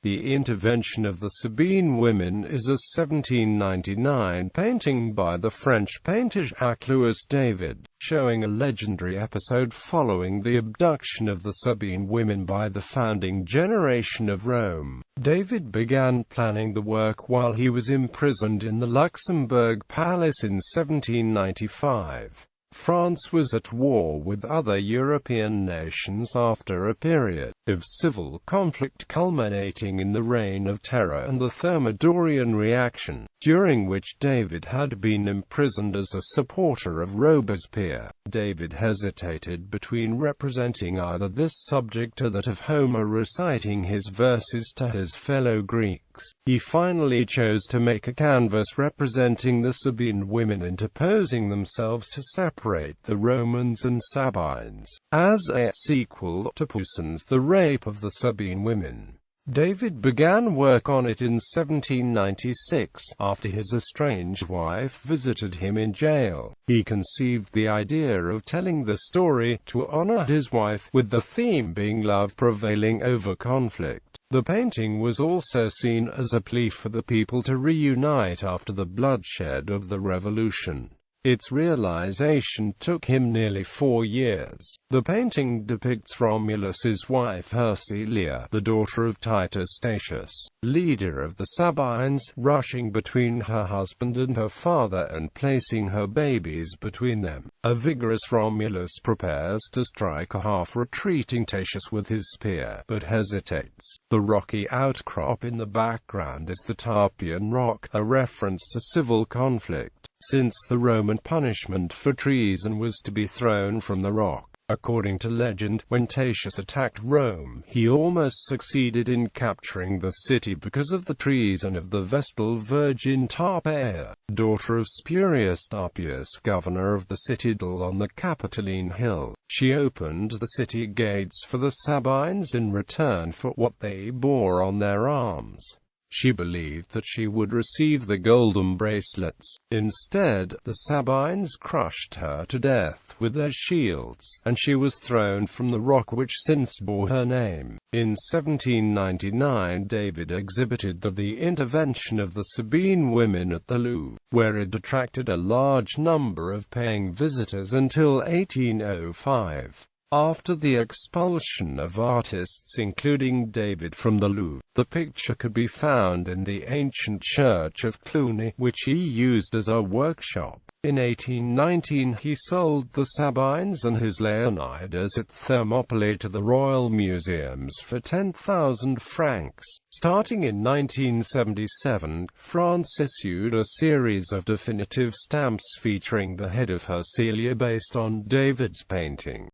The Intervention of the Sabine Women is a 1799 painting by the French painter Jacques-Louis David, showing a legendary episode following the abduction of the Sabine women by the founding generation of Rome. David began planning the work while he was imprisoned in the Luxembourg Palace in 1795. France was at war with other European nations after a period of civil conflict culminating in the Reign of Terror and the Thermidorian reaction, during which David had been imprisoned as a supporter of Robespierre. David hesitated between representing either this subject or that of Homer reciting his verses to his fellow Greeks. He finally chose to make a canvas representing the Sabine women interposing themselves to separate the Romans and Sabines, as a sequel to Poussin's The Rape of the Sabine Women. David began work on it in 1796, after his estranged wife visited him in jail. He conceived the idea of telling the story to honor his wife, with the theme being love prevailing over conflict. The painting was also seen as a plea for the people to reunite after the bloodshed of the Revolution. Its realization took him nearly 4 years. The painting depicts Romulus's wife Hersilia, the daughter of Titus Statius, leader of the Sabines, rushing between her husband and her father and placing her babies between them. A vigorous Romulus prepares to strike a half-retreating Tatius with his spear, but hesitates. The rocky outcrop in the background is the Tarpeian Rock, a reference to civil conflict, since the Roman punishment for treason was to be thrown from the rock. According to legend, when Tatius attacked Rome, he almost succeeded in capturing the city because of the treason of the Vestal Virgin Tarpeia, daughter of Spurius Tarpeus, governor of the citadel on the Capitoline Hill. She opened the city gates for the Sabines in return for what they bore on their arms. She believed that she would receive the golden bracelets. Instead, the Sabines crushed her to death with their shields, and she was thrown from the rock which since bore her name. In 1799, David exhibited The Intervention of the Sabine Women at the Louvre, where it attracted a large number of paying visitors until 1805. After the expulsion of artists including David from the Louvre, the picture could be found in the ancient church of Cluny, which he used as a workshop. In 1819 he sold the Sabines and his Leonidas at Thermopylae to the Royal Museums for 10,000 francs. Starting in 1977, France issued a series of definitive stamps featuring the head of Hersilia based on David's painting.